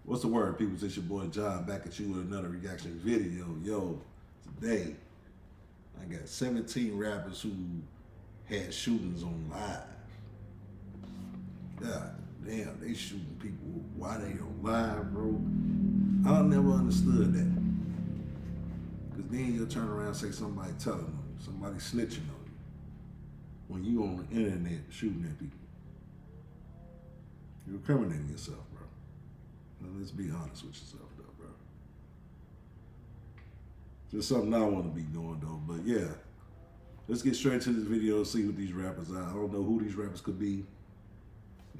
What's the word, people? It's your boy John back at you with another reaction video. Yo, today I got 17 rappers who had shootings on live. God damn, they shooting people while they on live, bro. I never understood that. Cause then you'll turn around and say somebody telling on you, somebody snitching on you. When you on the internet shooting at people. You're incriminating yourself, bro. Now, let's be honest with yourself, though, bro. Just something I want to be doing, though. But yeah, let's get straight to this video and see what these rappers are. I don't know who these rappers could be.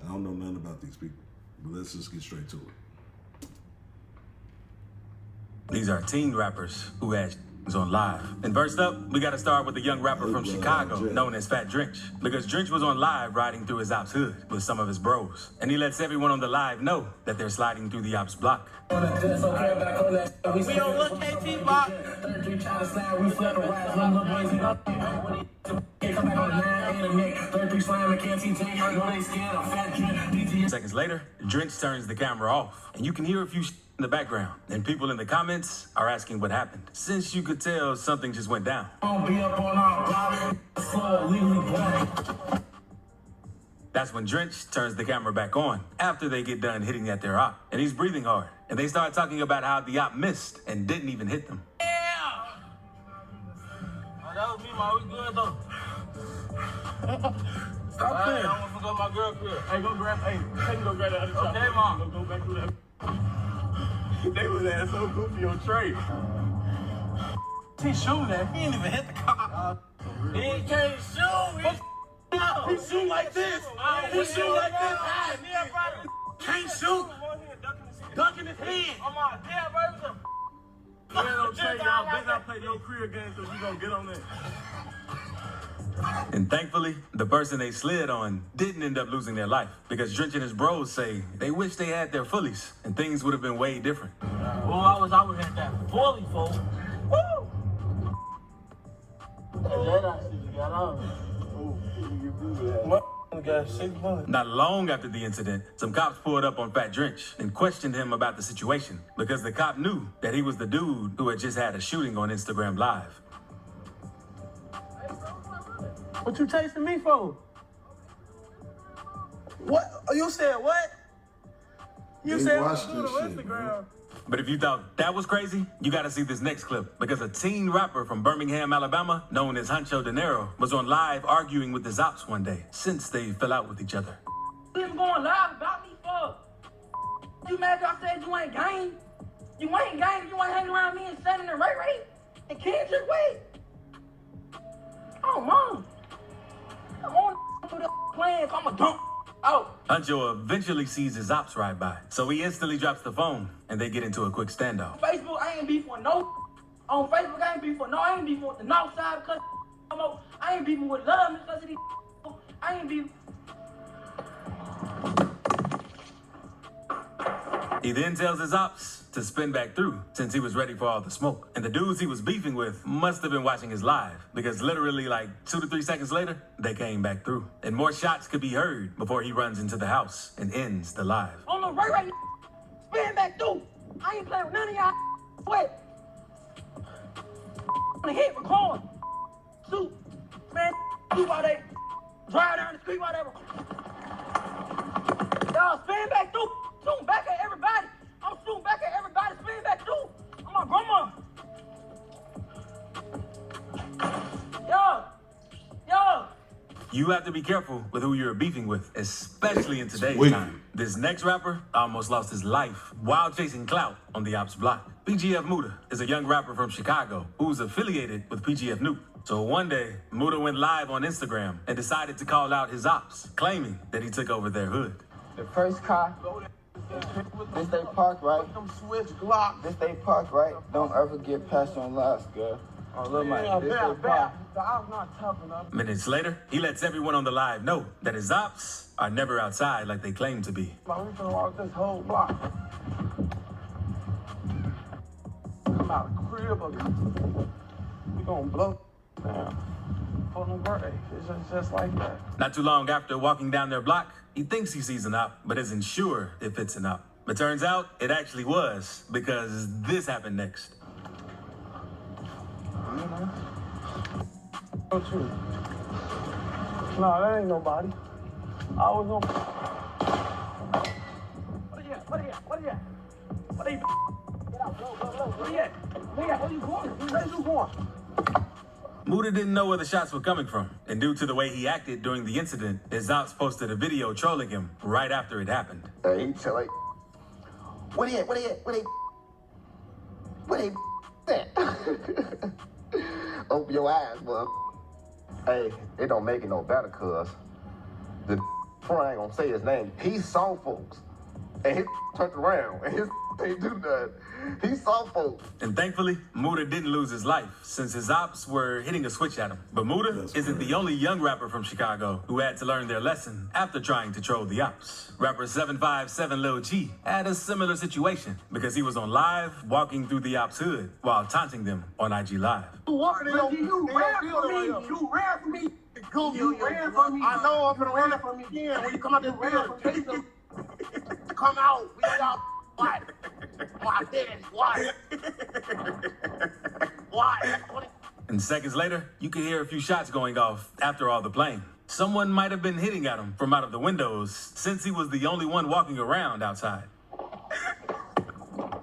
I don't know nothing about these people. But let's just get straight to it. These are teen rappers who had on live. And first up, we got to start with a young rapper from Chicago known as Fat Drench. Because Drench was on live riding through his ops hood with some of his bros. And he lets everyone on the live know that they're sliding through the ops block. We on Lil KT block. Seconds later, Drench turns the camera off. And you can hear a few in the background, and people in the comments are asking what happened, since you could tell something just went down. That's when Drench turns the camera back on after they get done hitting at their op, and he's breathing hard, and they start talking about how the op missed and didn't even hit them. Yeah! Oh, that was me, man. We good, though. Stop playing. I want to go to my girl crib. Hey, go grab, take me go grab that other chopper. Okay, mom. Go back through that. They was at so goofy on Trey. He shooting that. He ain't even hit the car. He can't shoot. He shoot like this. He shoot like this. Can't shoot. Dunking his head. I'm on damn version. Yeah, don't Trey, y'all better not play no career games because you gonna get on that. And thankfully, the person they slid on didn't end up losing their life, because Drench and his bros say they wish they had their fullies and things would have been way different. Well, I was at that fully, folks. Woo! That actually got on. Not long after the incident, some cops pulled up on Fat Drench and questioned him about the situation, because the cop knew that he was the dude who had just had a shooting on Instagram Live. What you chasing me for? What? You said what? You said watch what you this do on shit, Instagram. But if you thought that was crazy, you gotta see this next clip, because a teen rapper from Birmingham, Alabama, known as Huncho Dinero, was on live arguing with his ops one day, since they fell out with each other. You going live about me for? You mad because I said you ain't gang? You ain't gang, you ain't hanging around me and standing in Ray Ray and Kendrick Way? Oh, mom. I'm on to the plans, I'm a dump out. Huncho eventually sees his ops ride by, so he instantly drops the phone, and they get into a quick standoff. Facebook, I ain't beefing with no. On Facebook, I ain't beefing with no. I ain't beefing with the north side because I ain't beefing with love because of these. I ain't beefing. He then tells his ops to spin back through, since he was ready for all the smoke. And the dudes he was beefing with must have been watching his live, because literally like 2 to 3 seconds later, they came back through. And more shots could be heard before he runs into the house and ends the live. On the Ray Ray, spin back through. I ain't playing with none of y'all. Wait. On the hit, record. Shoot. Man, shoot while they drive down the street, whatever. Y'all spin back through. Shooting back at everybody. I'm shooting back at everybody. Spin back through. I'm my grandma. Yo. You have to be careful with who you're beefing with, especially in today's time. This next rapper almost lost his life while chasing clout on the ops block. PGF Muda is a young rapper from Chicago who's affiliated with PGF Nuke. So one day, Muda went live on Instagram and decided to call out his ops, claiming that he took over their hood. The first car, this they park, right? This they park, right? Don't ever get past on last, girl. Oh, look, man, this they park. Minutes later, he lets everyone on the live know that his ops are never outside like they claim to be. We can walk this whole block. Come out of the crib, we gonna blow down. On the birthday, it's just like that. Not too long after walking down their block, He thinks he sees an op, but isn't sure if it's an op. But turns out it actually was, because this happened next. Don't you? No, that ain't nobody. I was on. What are you at? What are you at? What are you at? What are you? Get out, go. Where you at? Where are you going? Where's you going? Muda didn't know where the shots were coming from, and due to the way he acted during the incident, his ops posted a video trolling him right after it happened. Hey, he tell like, what he at? What he at? What he at? Open your eyes, bro. Hey, it don't make it no better, cuz the I ain't gonna say his name. He saw folks, and his turned around, and his ain't do nothing. He saw folks. And thankfully, Muda didn't lose his life since his ops were hitting a switch at him. But Muda isn't the only young rapper from Chicago who had to learn their lesson after trying to troll the ops. Rapper 757 Lil G had a similar situation because he was on live walking through the ops hood while taunting them on IG Live. You ran from me. You ran from me. You ran from me. I know I'm gonna run from me again. When you come out this building, come out. We got what? My daddy, what? What? And seconds later, you could hear a few shots going off after all the playing. Someone might have been hitting at him from out of the windows since he was the only one walking around outside.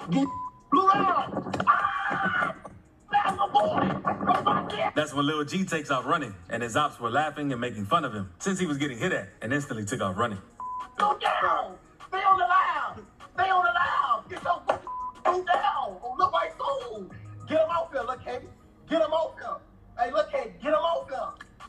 Blue out! Ah! That's my boy! That's my dad! That's when Lil G takes off running, and his ops were laughing and making fun of him since he was getting hit at and instantly took off running. Go down! Stay on the line! Stay on the line! Get your go down! Oh, nobody's sold! Get him off here, look, Katie. Get him off here. Hey, look, Katie, get him off here.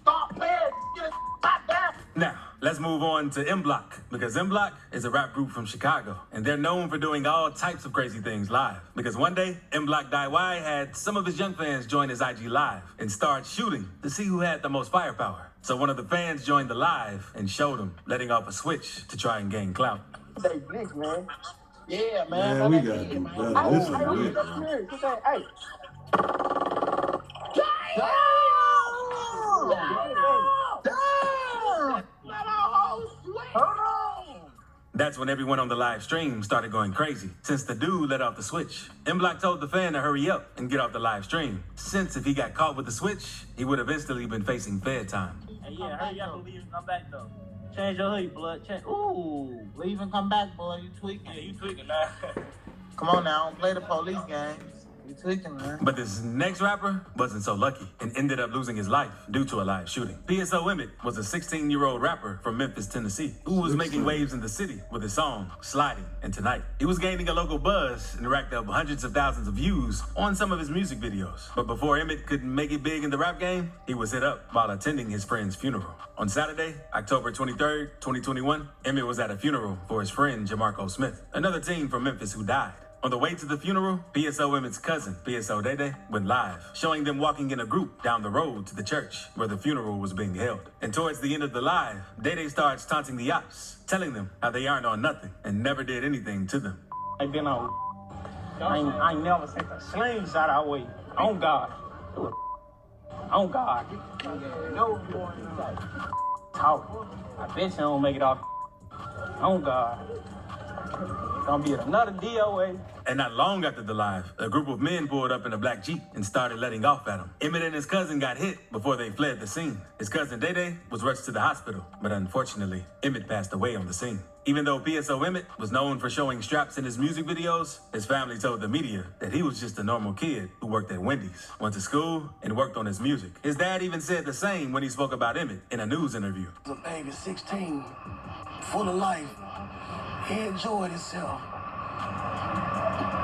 Stop playing. Get his shot down. Now, let's move on to M Block, because M Block is a rap group from Chicago, and they're known for doing all types of crazy things live. Because one day, M Block DIY had some of his young fans join his IG Live and start shooting to see who had the most firepower. So one of the fans joined the live and showed him, letting off a switch to try and gain clout. Say Blix, man. Yeah, man. Man, we gotta do better. This is weird. Hey. That's when everyone on the live stream started going crazy, since the dude let off the switch. M Block told the fan to hurry up and get off the live stream, since if he got caught with the switch, he would have instantly been facing fed time. Hey, yeah, hurry up and leave and come back, though. Change your hoodie, blood. Ooh, leave and come back, boy. You tweaking. Yeah, you tweaking now. Come on now, don't play the police games. You tweaking, man. But this next rapper wasn't so lucky and ended up losing his life due to a live shooting. PSO Emmett was a 16-year-old rapper from Memphis, Tennessee, who was making waves in the city with his song, Sliding, and Tonight. He was gaining a local buzz and racked up hundreds of thousands of views on some of his music videos. But before Emmett could make it big in the rap game, he was hit up while attending his friend's funeral. On Saturday, October 23rd, 2021, Emmett was at a funeral for his friend, Jamarco Smith, another teen from Memphis who died. On the way to the funeral, PSO Emmett's cousin, PSO Dede, went live, showing them walking in a group down the road to the church where the funeral was being held. And towards the end of the live, Dede starts taunting the ops, telling them how they aren't on nothing and never did anything to them. I been on. I ain't never sent a slingshot our way. On God. On God. No talk. I bet you don't make it off. On God. Gonna be another DOA. And not long after the live, a group of men pulled up in a black Jeep and started letting off at him. Emmett and his cousin got hit before they fled the scene. His cousin Dede was rushed to the hospital, but unfortunately, Emmett passed away on the scene. Even though PSO Emmett was known for showing straps in his music videos, his family told the media that he was just a normal kid who worked at Wendy's, went to school, and worked on his music. His dad even said the same when he spoke about Emmett in a news interview. The baby, 16, full of life. He enjoyed himself.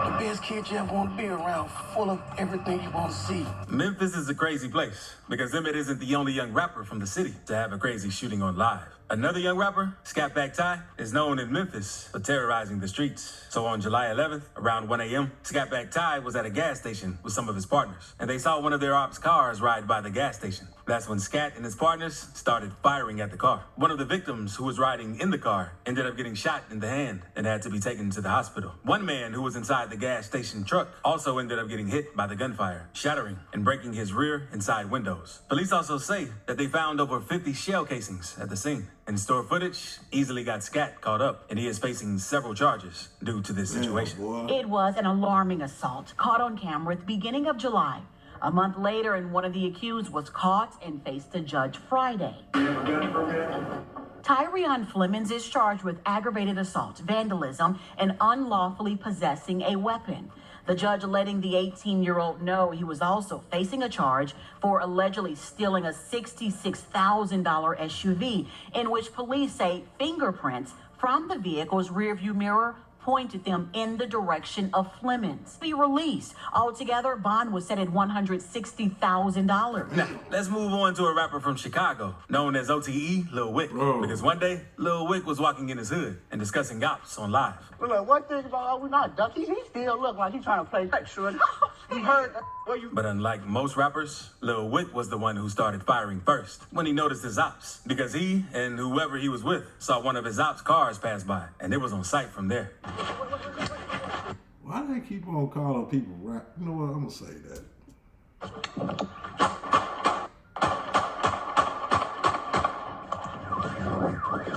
The best kid you ever want to be around, full of everything you want to see. Memphis is a crazy place because Emmett isn't the only young rapper from the city to have a crazy shooting on live. Another young rapper, Scatback Ty, is known in Memphis for terrorizing the streets. So on July 11th, around 1 a.m., Scatback Ty was at a gas station with some of his partners, and they saw one of their ops' cars ride by the gas station. That's when Scat and his partners started firing at the car. One of the victims who was riding in the car ended up getting shot in the hand and had to be taken to the hospital. One man who was inside the gas station truck also ended up getting hit by the gunfire, shattering and breaking his rear and side windows. Police also say that they found over 50 shell casings at the scene. In-store footage easily got Scat caught up, and he is facing several charges due to this situation. Boy. It was an alarming assault caught on camera at the beginning of July. A month later, and one of the accused was caught and faced a judge Friday. Tyrion Flemings is charged with aggravated assault, vandalism, and unlawfully possessing a weapon. The judge letting the 18-year-old know he was also facing a charge for allegedly stealing a $66,000 SUV, in which police say fingerprints from the vehicle's rearview mirror pointed them in the direction of Flemings. Be released. Altogether, bond was set at $160,000. Now, let's move on to a rapper from Chicago, known as OTE, Lil Wick. Bro. Because one day, Lil Wick was walking in his hood and discussing ops on live. But look, one thing about we not duckies, he still look like he's trying to play extra. You heard where you But unlike most rappers, Lil Wick was the one who started firing first when he noticed his ops. Because he and whoever he was with saw one of his ops' cars pass by, and it was on sight from there. Why do they keep on calling people rap? You know what? I'm gonna say that.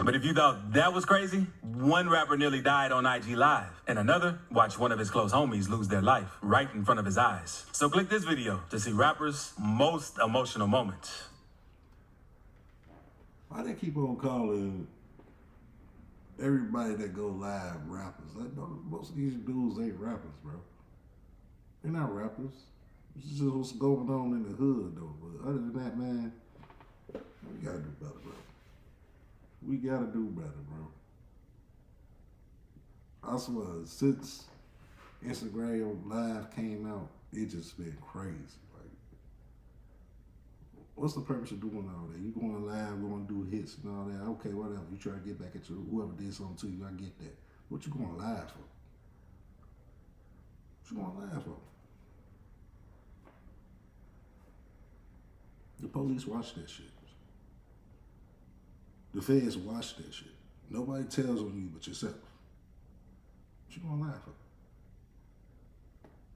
But if you thought that was crazy, one rapper nearly died on IG Live, and another watched one of his close homies lose their life right in front of his eyes. So click this video to see rappers' most emotional moments. Why they keep on calling everybody that go live rappers? Like, most of these dudes ain't rappers, bro. They're not rappers. It's just what's going on in the hood, though. But other than that, man, we gotta do better, bro. We gotta do better, bro. I swear, since Instagram Live came out, it just been crazy. Like, what's the purpose of doing all that? You going live, going to do hits and all that. Okay, whatever. You try to get back at your whoever did something to you. I get that. What you going live for? What you going live for? The police watch that shit. The feds watch that shit. Nobody tells on you but yourself. What you gonna lie for?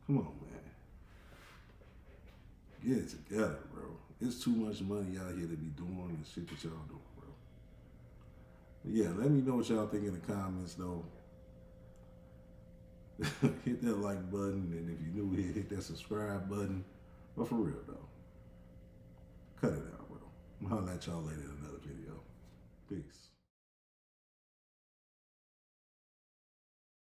Come on, man. Get it together, bro. It's too much money out here to be doing the shit that y'all doing, bro. But yeah, let me know what y'all think in the comments, though. Hit that like button, and if you're new here, hit that subscribe button. But for real, though, cut it out, bro. I'll holler at y'all later in another video. Peace.